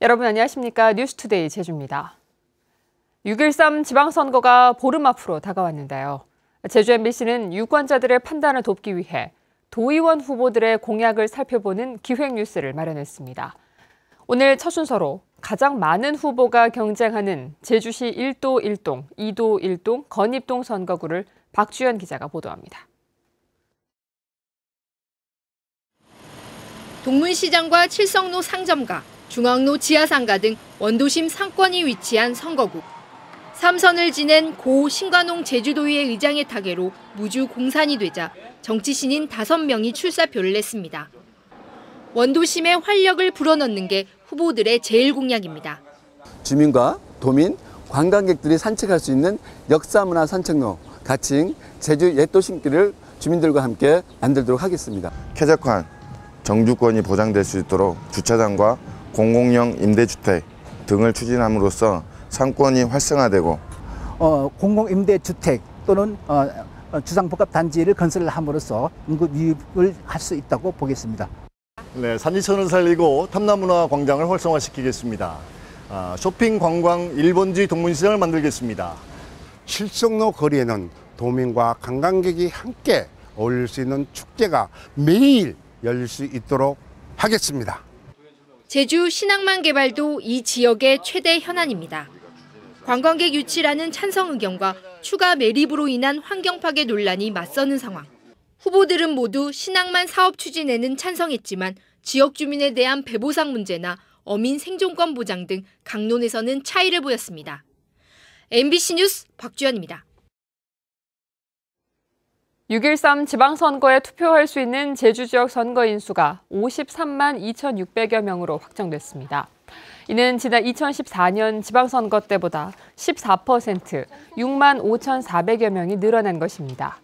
여러분 안녕하십니까? 뉴스투데이 제주입니다. 6.13 지방선거가 보름 앞으로 다가왔는데요. 제주 MBC는 유권자들의 판단을 돕기 위해 도의원 후보들의 공약을 살펴보는 기획뉴스를 마련했습니다. 오늘 첫 순서로 가장 많은 후보가 경쟁하는 제주시 1도 1동, 2도 1동, 건입동 선거구를 박주연 기자가 보도합니다. 동문시장과 칠성로 상점가, 중앙로 지하상가 등 원도심 상권이 위치한 선거구. 3선을 지낸 고 신관홍 제주도의회 의장의 타계로 무주 공산이 되자 정치신인 5명이 출사표를 냈습니다. 원도심의 활력을 불어넣는 게 후보들의 제일 공약입니다. 주민과 도민, 관광객들이 산책할 수 있는 역사문화 산책로, 가칭 제주 옛도심길을 주민들과 함께 만들도록 하겠습니다. 쾌적한 정주권이 보장될 수 있도록 주차장과 공공용 임대주택 등을 추진함으로써 상권이 활성화되고 공공임대주택 또는 주상복합단지를 건설함으로써 인구 유입을 할 수 있다고 보겠습니다. 네, 산지천을 살리고 탐나문화 광장을 활성화시키겠습니다. 쇼핑 관광 1번지 동문시장을 만들겠습니다. 칠성로 거리에는 도민과 관광객이 함께 어울릴 수 있는 축제가 매일 열릴 수 있도록 하겠습니다. 제주 신항만 개발도 이 지역의 최대 현안입니다. 관광객 유치라는 찬성 의견과 추가 매립으로 인한 환경 파괴 논란이 맞서는 상황. 후보들은 모두 신항만 사업 추진에는 찬성했지만 지역 주민에 대한 배보상 문제나 어민 생존권 보장 등 강론에서는 차이를 보였습니다. MBC 뉴스 박주연입니다. 6.13 지방선거에 투표할 수 있는 제주 지역 선거인 수가 53만 2,600여 명으로 확정됐습니다. 이는 지난 2014년 지방선거 때보다 14%, 6만 5,400여 명이 늘어난 것입니다.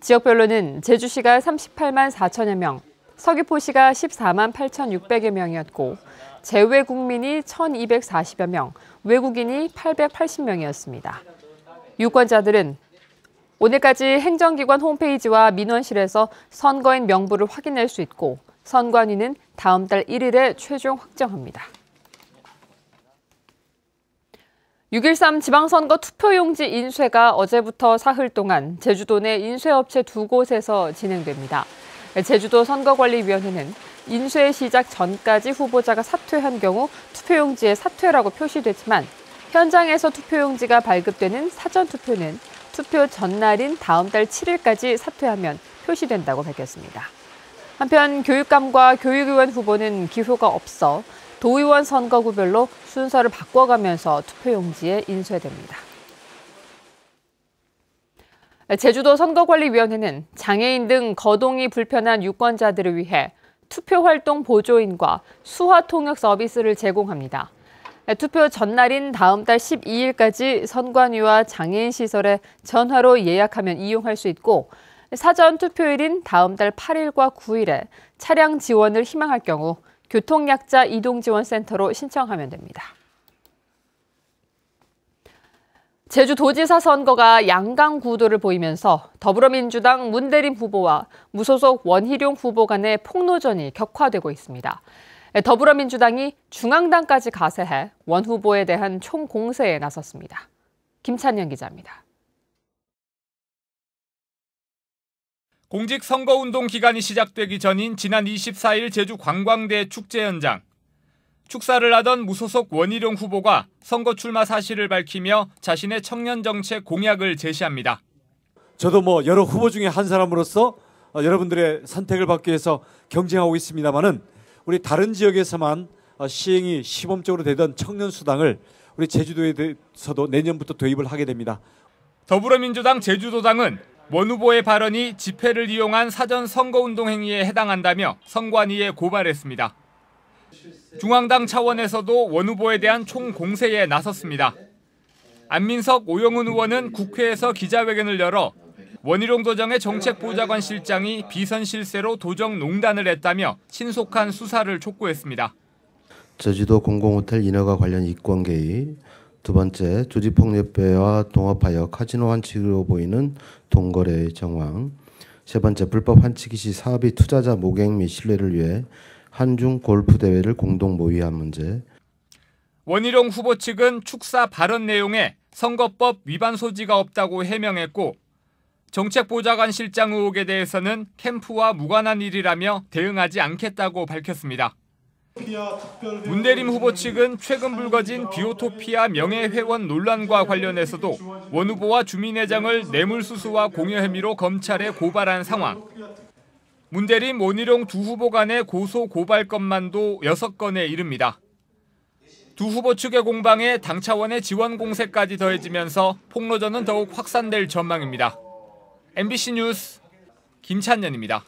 지역별로는 제주시가 38만 4천여 명, 서귀포시가 14만 8,600여 명이었고 재외 국민이 1,240여 명, 외국인이 880명이었습니다. 유권자들은 오늘까지 행정기관 홈페이지와 민원실에서 선거인 명부를 확인할 수 있고 선관위는 다음 달 1일에 최종 확정합니다. 6.13 지방선거 투표용지 인쇄가 어제부터 사흘 동안 제주도 내 인쇄업체 2곳에서 진행됩니다. 제주도 선거관리위원회는 인쇄 시작 전까지 후보자가 사퇴한 경우 투표용지에 사퇴라고 표시되지만 현장에서 투표용지가 발급되는 사전투표는 투표 전날인 다음 달 7일까지 사퇴하면 표시된다고 밝혔습니다. 한편 교육감과 교육위원 후보는 기호가 없어 도의원 선거구별로 순서를 바꿔가면서 투표용지에 인쇄됩니다. 제주도 선거관리위원회는 장애인 등 거동이 불편한 유권자들을 위해 투표활동 보조인과 수화통역 서비스를 제공합니다. 투표 전날인 다음 달 12일까지 선관위와 장애인 시설에 전화로 예약하면 이용할 수 있고 사전 투표일인 다음 달 8일과 9일에 차량 지원을 희망할 경우 교통약자 이동지원센터로 신청하면 됩니다. 제주도지사 선거가 양강구도를 보이면서 더불어민주당 문대림 후보와 무소속 원희룡 후보 간의 폭로전이 격화되고 있습니다. 더불어민주당이 중앙당까지 가세해 원 후보에 대한 총공세에 나섰습니다. 김찬현 기자입니다. 공직선거운동 기간이 시작되기 전인 지난 24일 제주 관광대 축제 현장. 축사를 하던 무소속 원희룡 후보가 선거 출마 사실을 밝히며 자신의 청년 정책 공약을 제시합니다. 저도 여러 후보 중에 한 사람으로서 여러분들의 선택을 받기 위해서 경쟁하고 있습니다만은 우리 다른 지역에서만 시행이 시범적으로 되던 청년수당을 우리 제주도에서도 내년부터 도입을 하게 됩니다. 더불어민주당 제주도당은 원 후보의 발언이 집회를 이용한 사전 선거운동 행위에 해당한다며 선관위에 고발했습니다. 중앙당 차원에서도 원 후보에 대한 총공세에 나섰습니다. 안민석, 오영훈 의원은 국회에서 기자회견을 열어 원희룡 도정의 정책보좌관 실장이 비선 실세로 도정 농단을 했다며 신속한 수사를 촉구했습니다. 제주도 공공호텔 인허가 관련 이권 개입, 두 번째 조직폭력배와 동업하여 카지노 환치기로 보이는 동거래의 정황, 세 번째 불법 환치기 시 사업이 투자자 모객 및 신뢰를 위해 한중 골프 대회를 공동 모의한 문제. 원희룡 후보 측은 축사 발언 내용에 선거법 위반 소지가 없다고 해명했고 정책보좌관 실장 의혹에 대해서는 캠프와 무관한 일이라며 대응하지 않겠다고 밝혔습니다. 문대림 후보 측은 최근 불거진 비오토피아 명예회원 논란과 관련해서도 원 후보와 주민회장을 뇌물수수와 공여 혐의로 검찰에 고발한 상황. 문대림, 원희룡 두 후보 간의 고소 고발 건만도 6건에 이릅니다. 두 후보 측의 공방에 당 차원의 지원 공세까지 더해지면서 폭로전은 더욱 확산될 전망입니다. MBC 뉴스 김찬년입니다.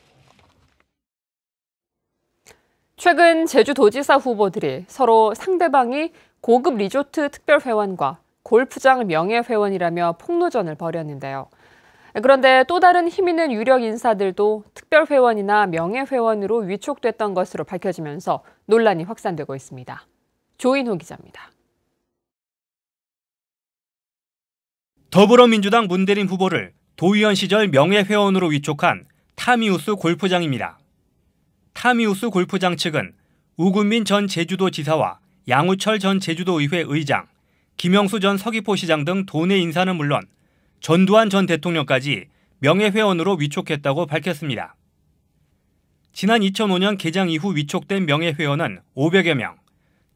최근 제주도지사 후보들이 서로 상대방이 고급 리조트 특별회원과 골프장 명예회원이라며 폭로전을 벌였는데요. 그런데 또 다른 힘 있는 유력 인사들도 특별회원이나 명예회원으로 위촉됐던 것으로 밝혀지면서 논란이 확산되고 있습니다. 조인호 기자입니다. 더불어민주당 문대림 후보를 도의원 시절 명예회원으로 위촉한 타미우스 골프장입니다. 타미우스 골프장 측은 우금민 전 제주도지사와 양우철 전 제주도의회 의장, 김영수 전 서귀포시장 등 도내 인사는 물론 전두환 전 대통령까지 명예회원으로 위촉했다고 밝혔습니다. 지난 2005년 개장 이후 위촉된 명예회원은 500여 명,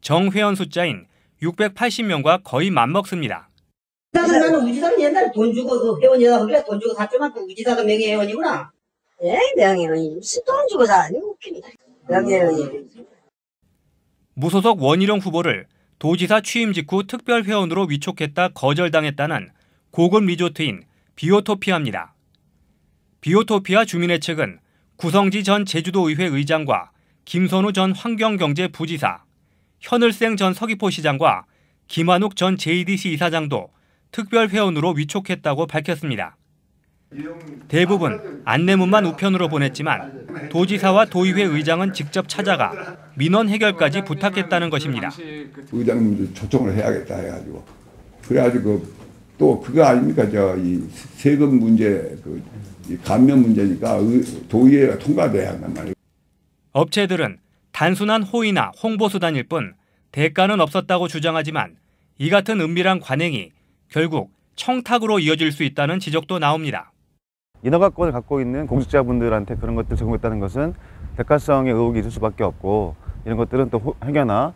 정회원 숫자인 680명과 거의 맞먹습니다. 나는 우지사는 옛날에 돈 주고 그 회원이라고 그래 돈 주고 샀지만 그 우지사가 명예회원이구나. 예, 명예회원이 돈 주고 사. 웃깁니다. 명예회원이. 무소속 원희룡 후보를 도지사 취임 직후 특별회원으로 위촉했다 거절당했다는 고급 리조트인 비오토피아입니다. 비오토피아 주민회 측은 구성지 전 제주도의회 의장과 김선우 전 환경경제부지사, 현을생 전 서귀포시장과 김한욱 전 JDC 이사장도 특별회원으로 위촉했다고 밝혔습니다. 대부분 안내문만 우편으로 보냈지만 도지사와 도의회 의장은 직접 찾아가 민원 해결까지 부탁했다는 것입니다. 의장님도 초청을 해야겠다 해가지고 그래가지고 또 그거 아닙니까 이 세금 문제 이 감면 문제니까 도의회가 통과돼야 한단 말이에요. 업체들은 단순한 호의나 홍보 수단일 뿐 대가는 없었다고 주장하지만 이 같은 은밀한 관행이 결국 청탁으로 이어질 수 있다는 지적도 나옵니다. 인허가권을 갖고 있는 공직자분들한테 그런 것들을 제공했다는 것은 대가성의 의혹이 있을 수밖에 없고 이런 것들은 또 행여나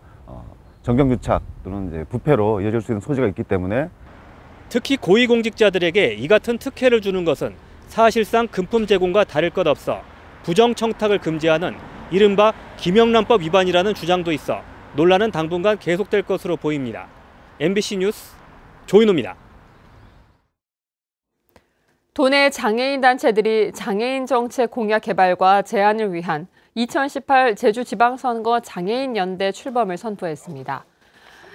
정경유착 또는 이제 부패로 이어질 수 있는 소지가 있기 때문에 특히 고위공직자들에게 이 같은 특혜를 주는 것은 사실상 금품 제공과 다를 것 없어 부정청탁을 금지하는 이른바 김영란법 위반이라는 주장도 있어 논란은 당분간 계속될 것으로 보입니다. MBC 뉴스 조인호입니다. 도내 장애인 단체들이 장애인 정책 공약 개발과 제안을 위한 2018 제주지방선거 장애인연대 출범을 선포했습니다.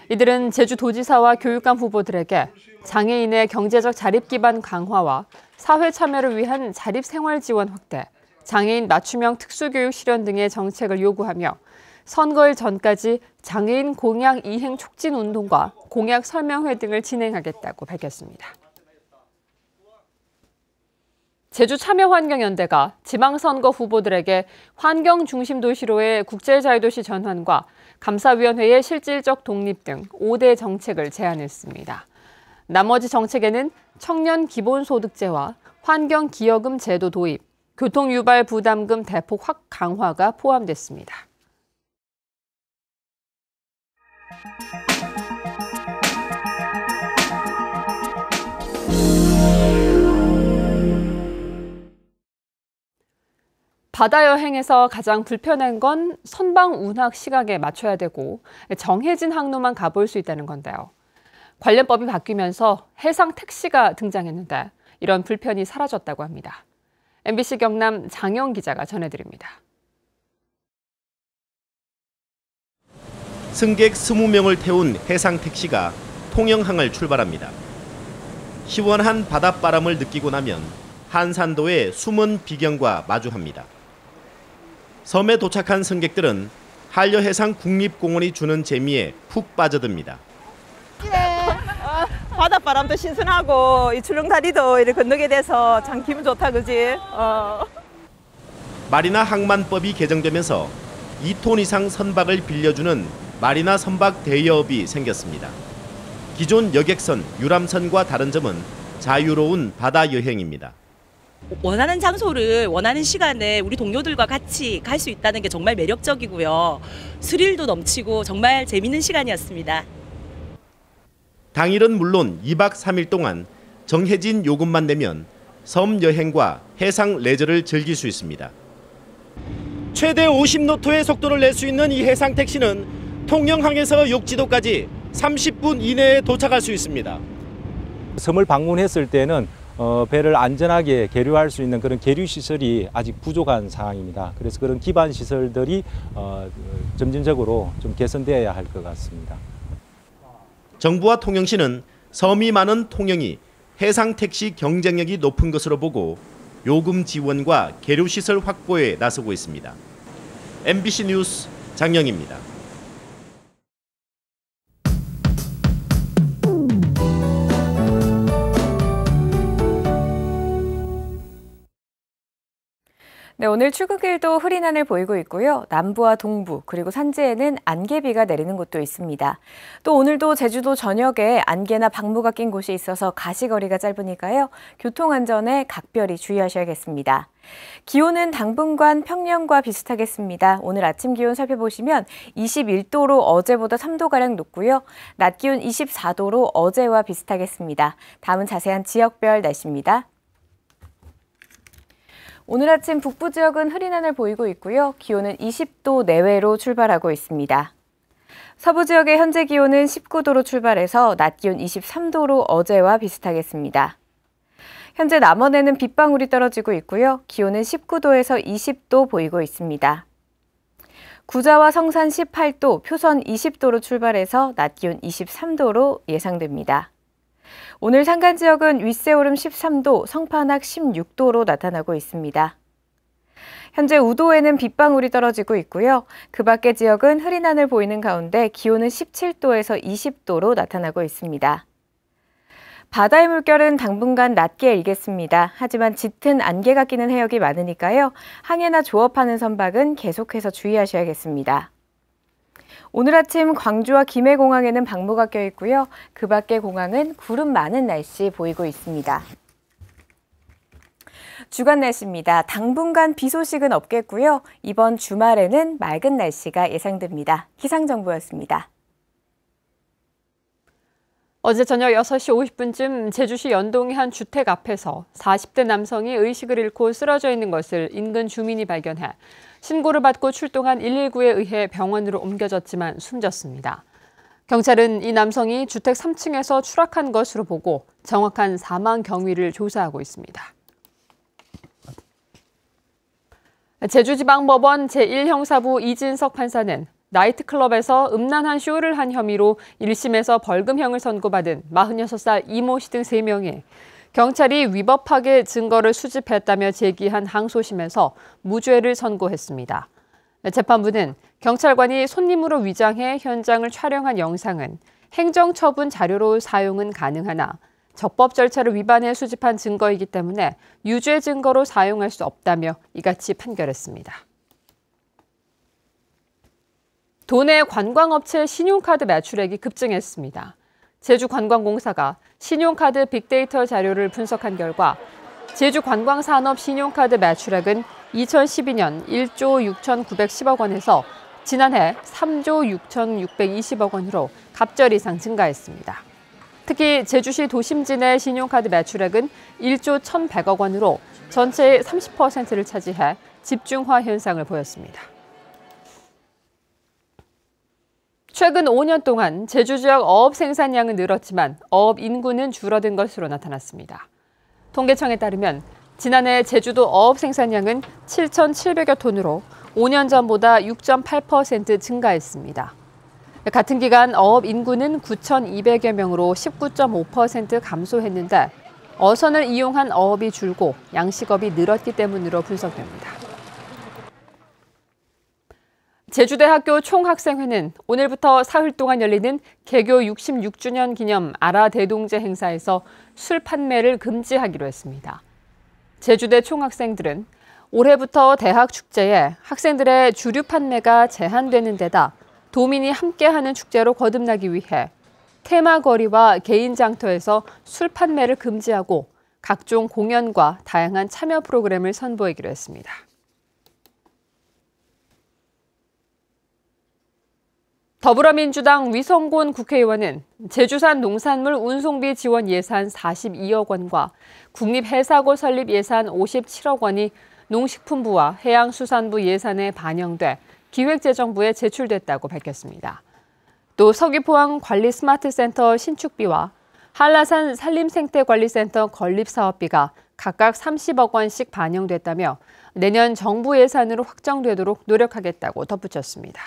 이들은 제주도지사와 교육감 후보들에게 장애인의 경제적 자립 기반 강화와 사회 참여를 위한 자립생활 지원 확대, 장애인 맞춤형 특수교육 실현 등의 정책을 요구하며 선거일 전까지 장애인 공약 이행 촉진 운동과 공약 설명회 등을 진행하겠다고 밝혔습니다. 제주참여환경연대가 지방선거 후보들에게 환경 중심 도시로의 국제자유도시 전환과 감사위원회의 실질적 독립 등 5대 정책을 제안했습니다. 나머지 정책에는 청년 기본소득제와 환경기여금 제도 도입, 교통유발 부담금 대폭 확 강화가 포함됐습니다. 바다 여행에서 가장 불편한 건 선박 운항 시각에 맞춰야 되고 정해진 항로만 가볼 수 있다는 건데요. 관련법이 바뀌면서 해상 택시가 등장했는데 이런 불편이 사라졌다고 합니다. MBC 경남 장영 기자가 전해드립니다. 승객 20명을 태운 해상 택시가 통영항을 출발합니다. 시원한 바닷바람을 느끼고 나면 한산도의 숨은 비경과 마주합니다. 섬에 도착한 승객들은 한려해상 국립공원이 주는 재미에 푹 빠져듭니다. 바닷바람도 신선하고 이 출렁다리도 이렇게 건너게 돼서 참 기분 좋다, 그지? 마리나 항만법이 개정되면서 2톤 이상 선박을 빌려주는 마리나 선박 대여업이 생겼습니다. 기존 여객선, 유람선과 다른 점은 자유로운 바다 여행입니다. 원하는 장소를 원하는 시간에 우리 동료들과 같이 갈 수 있다는 게 정말 매력적이고요. 스릴도 넘치고 정말 재밌는 시간이었습니다. 당일은 물론 2박 3일 동안 정해진 요금만 내면 섬 여행과 해상 레저를 즐길 수 있습니다. 최대 50노트의 속도를 낼 수 있는 이 해상 택시는 통영항에서 욕지도까지 30분 이내에 도착할 수 있습니다. 섬을 방문했을 때는 배를 안전하게 계류할 수 있는 그런 계류 시설이 아직 부족한 상황입니다. 그래서 그런 기반 시설들이 점진적으로 좀 개선되어야 할 것 같습니다. 정부와 통영시는 섬이 많은 통영이 해상 택시 경쟁력이 높은 것으로 보고 요금 지원과 계류 시설 확보에 나서고 있습니다. MBC 뉴스 장영입니다. 네, 오늘 출근길도 흐린 하늘 보이고 있고요. 남부와 동부 그리고 산지에는 안개비가 내리는 곳도 있습니다. 또 오늘도 제주도 전역에 안개나 방무가 낀 곳이 있어서 가시거리가 짧으니까요. 교통안전에 각별히 주의하셔야겠습니다. 기온은 당분간 평년과 비슷하겠습니다. 오늘 아침 기온 살펴보시면 21도로 어제보다 3도가량 높고요. 낮 기온 24도로 어제와 비슷하겠습니다. 다음은 자세한 지역별 날씨입니다. 오늘 아침 북부 지역은 흐린 하늘 보이고 있고요. 기온은 20도 내외로 출발하고 있습니다. 서부 지역의 현재 기온은 19도로 출발해서 낮 기온 23도로 어제와 비슷하겠습니다. 현재 남원에는 빗방울이 떨어지고 있고요. 기온은 19도에서 20도 보이고 있습니다. 구자와 성산 18도, 표선 20도로 출발해서 낮 기온 23도로 예상됩니다. 오늘 산간 지역은 윗세오름 13도, 성판악 16도로 나타나고 있습니다. 현재 우도에는 빗방울이 떨어지고 있고요. 그 밖의 지역은 흐린 하늘 보이는 가운데 기온은 17도에서 20도로 나타나고 있습니다. 바다의 물결은 당분간 낮게 일겠습니다. 하지만 짙은 안개가 끼는 해역이 많으니까요. 항해나 조업하는 선박은 계속해서 주의하셔야겠습니다. 오늘 아침 광주와 김해공항에는 방무가 껴있고요. 그 밖의 공항은 구름 많은 날씨 보이고 있습니다. 주간 날씨입니다. 당분간 비 소식은 없겠고요. 이번 주말에는 맑은 날씨가 예상됩니다. 기상정보였습니다. 어제 저녁 6시 50분쯤 제주시 연동의 한 주택 앞에서 40대 남성이 의식을 잃고 쓰러져 있는 것을 인근 주민이 발견해 신고를 받고 출동한 119에 의해 병원으로 옮겨졌지만 숨졌습니다. 경찰은 이 남성이 주택 3층에서 추락한 것으로 보고 정확한 사망 경위를 조사하고 있습니다. 제주지방법원 제1형사부 이진석 판사는 나이트클럽에서 음란한 쇼를 한 혐의로 1심에서 벌금형을 선고받은 46살 이모 씨 등 3명이 경찰이 위법하게 증거를 수집했다며 제기한 항소심에서 무죄를 선고했습니다. 재판부는 경찰관이 손님으로 위장해 현장을 촬영한 영상은 행정처분 자료로 사용은 가능하나 적법 절차를 위반해 수집한 증거이기 때문에 유죄 증거로 사용할 수 없다며 이같이 판결했습니다. 도내 관광업체 신용카드 매출액이 급증했습니다. 제주관광공사가 신용카드 빅데이터 자료를 분석한 결과 제주관광산업 신용카드 매출액은 2012년 1조 6,910억 원에서 지난해 3조 6,620억 원으로 갑절 이상 증가했습니다. 특히 제주시 도심지 내 신용카드 매출액은 1조 1,100억 원으로 전체의 30%를 차지해 집중화 현상을 보였습니다. 최근 5년 동안 제주 지역 어업 생산량은 늘었지만 어업 인구는 줄어든 것으로 나타났습니다. 통계청에 따르면 지난해 제주도 어업 생산량은 7,700여 톤으로 5년 전보다 6.8% 증가했습니다. 같은 기간 어업 인구는 9,200여 명으로 19.5% 감소했는데 어선을 이용한 어업이 줄고 양식업이 늘었기 때문으로 분석됩니다. 제주대학교 총학생회는 오늘부터 사흘 동안 열리는 개교 66주년 기념 아라대동제 행사에서 술 판매를 금지하기로 했습니다. 제주대 총학생들은 올해부터 대학 축제에 학생들의 주류 판매가 제한되는 데다 도민이 함께하는 축제로 거듭나기 위해 테마거리와 개인 장터에서 술 판매를 금지하고 각종 공연과 다양한 참여 프로그램을 선보이기로 했습니다. 더불어민주당 위성곤 국회의원은 제주산 농산물 운송비 지원 예산 42억 원과 국립해사고 설립 예산 57억 원이 농식품부와 해양수산부 예산에 반영돼 기획재정부에 제출됐다고 밝혔습니다. 또 서귀포항 관리 스마트센터 신축비와 한라산 산림생태관리센터 건립사업비가 각각 30억 원씩 반영됐다며 내년 정부 예산으로 확정되도록 노력하겠다고 덧붙였습니다.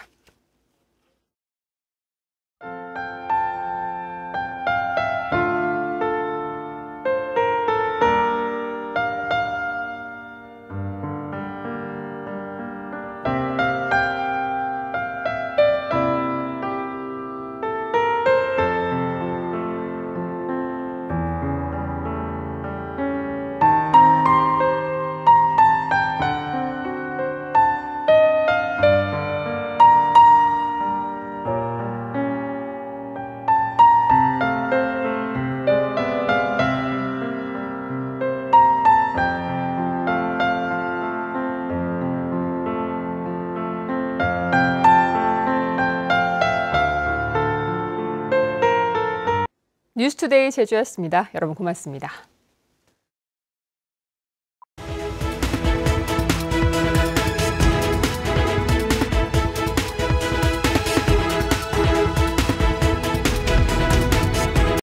뉴스투데이 제주였습니다. 여러분 고맙습니다.